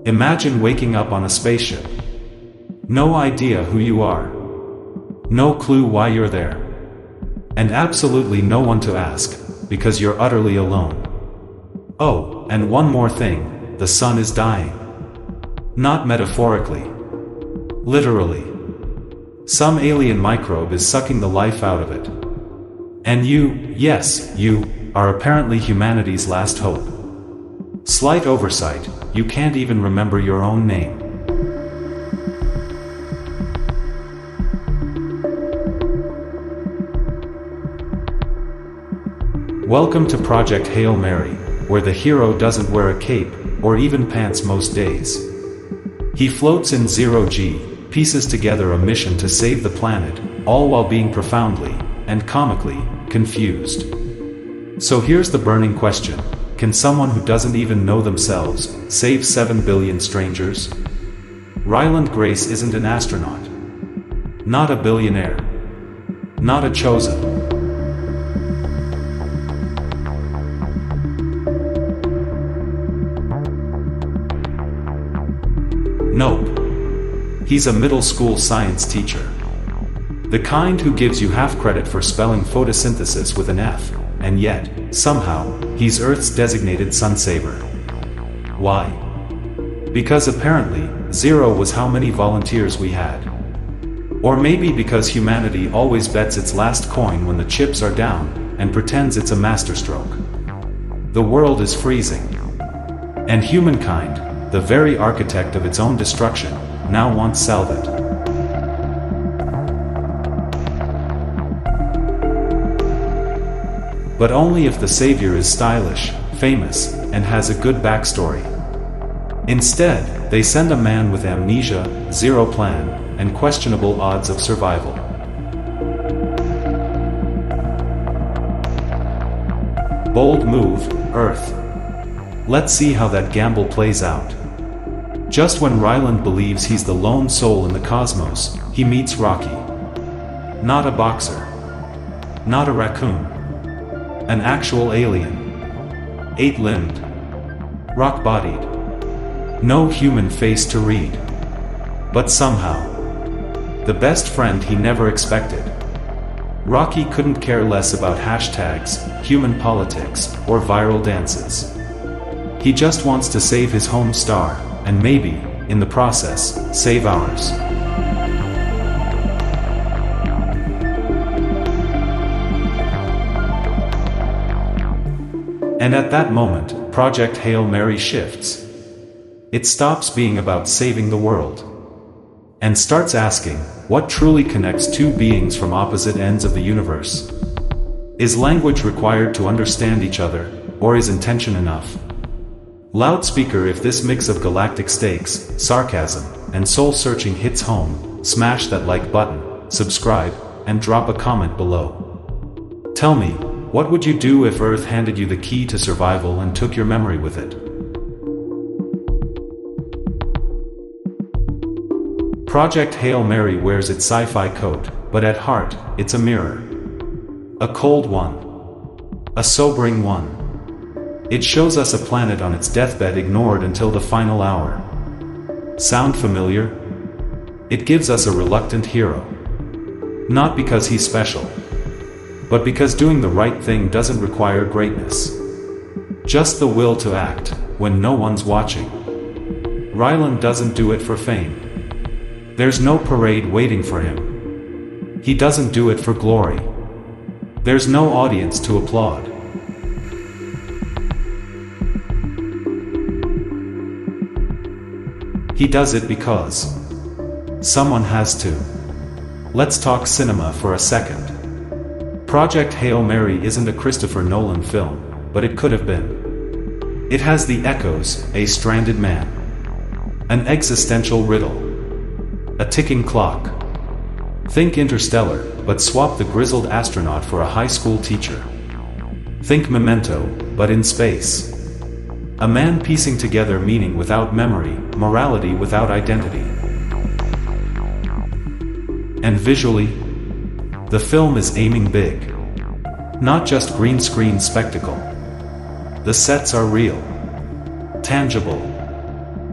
Imagine waking up on a spaceship. No idea who you are. No clue why you're there. And absolutely no one to ask, because you're utterly alone. Oh, and one more thing, the sun is dying. Not metaphorically. Literally. Some alien microbe is sucking the life out of it. And you, yes, you, are apparently humanity's last hope. Slight oversight, you can't even remember your own name. Welcome to Project Hail Mary, where the hero doesn't wear a cape, or even pants most days. He floats in zero-G, pieces together a mission to save the planet, all while being profoundly, and comically, confused. So here's the burning question: can someone who doesn't even know themselves save 7 billion strangers? Ryland Grace isn't an astronaut. Not a billionaire. Not a chosen. Nope. He's a middle school science teacher. The kind who gives you half credit for spelling photosynthesis with an F, and yet, somehow, he's Earth's designated sun-saver. Why? Because apparently, 0 was how many volunteers we had. Or maybe because humanity always bets its last coin when the chips are down, and pretends it's a masterstroke. The world is freezing. And humankind, the very architect of its own destruction, now wants salvage. But only if the savior is stylish, famous, and has a good backstory. Instead, they send a man with amnesia, 0 plan, and questionable odds of survival. Bold move, Earth. Let's see how that gamble plays out. Just when Ryland believes he's the lone soul in the cosmos, he meets Rocky. Not a boxer. Not a raccoon. An actual alien. 8-limbed. Rock-bodied. No human face to read. But somehow, the best friend he never expected. Rocky couldn't care less about hashtags, human politics, or viral dances. He just wants to save his home star, and maybe, in the process, save ours. And at that moment, Project Hail Mary shifts. It stops being about saving the world, and starts asking, what truly connects two beings from opposite ends of the universe? Is language required to understand each other, or is intention enough? Loudspeaker, if this mix of galactic stakes, sarcasm, and soul-searching hits home, smash that like button, subscribe, and drop a comment below. Tell me, what would you do if Earth handed you the key to survival and took your memory with it? Project Hail Mary wears its sci-fi coat, but at heart, it's a mirror. A cold one. A sobering one. It shows us a planet on its deathbed ignored until the final hour. Sound familiar? It gives us a reluctant hero. Not because he's special, but because doing the right thing doesn't require greatness. Just the will to act, when no one's watching. Ryland doesn't do it for fame. There's no parade waiting for him. He doesn't do it for glory. There's no audience to applaud. He does it because someone has to. Let's talk cinema for a second. Project Hail Mary isn't a Christopher Nolan film, but it could have been. It has the echoes, a stranded man. An existential riddle. A ticking clock. Think Interstellar, but swap the grizzled astronaut for a high school teacher. Think Memento, but in space. A man piecing together meaning without memory, morality without identity. And visually, the film is aiming big. Not just green screen spectacle. The sets are real. Tangible.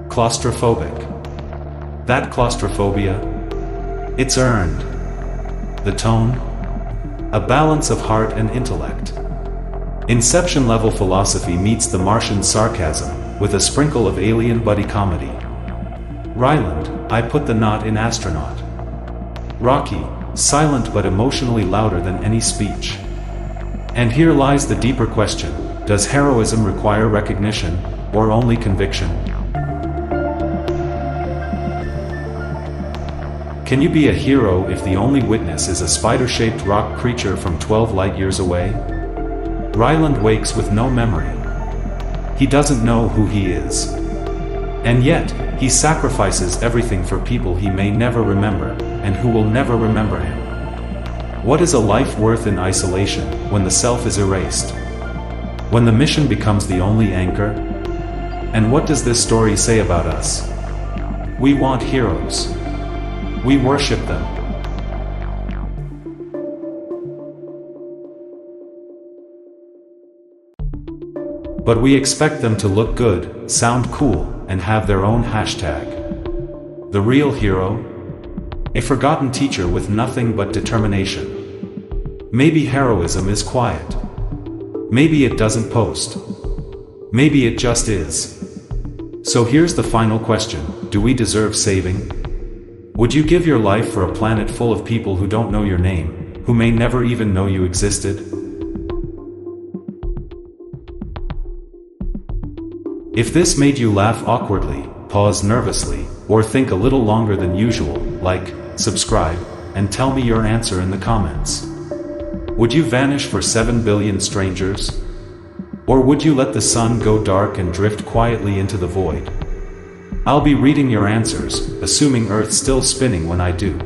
Claustrophobic. That claustrophobia? It's earned. The tone? A balance of heart and intellect. Inception-level philosophy meets the Martian sarcasm, with a sprinkle of alien buddy comedy. Ryland, I put the knot in astronaut. Rocky, silent but emotionally louder than any speech. And here lies the deeper question, does heroism require recognition, or only conviction? Can you be a hero if the only witness is a spider-shaped rock creature from 12 light-years away? Ryland wakes with no memory. He doesn't know who he is. And yet, he sacrifices everything for people he may never remember, and who will never remember him. What is a life worth in isolation, when the self is erased? When the mission becomes the only anchor? And what does this story say about us? We want heroes. We worship them. But we expect them to look good, sound cool, and have their own hashtag. The real hero? A forgotten teacher with nothing but determination. Maybe heroism is quiet. Maybe it doesn't post. Maybe it just is. So here's the final question, do we deserve saving? Would you give your life for a planet full of people who don't know your name, who may never even know you existed? If this made you laugh awkwardly, pause nervously, or think a little longer than usual, like, subscribe, and tell me your answer in the comments. Would you vanish for 7 billion strangers? Or would you let the sun go dark and drift quietly into the void? I'll be reading your answers, assuming Earth's still spinning when I do.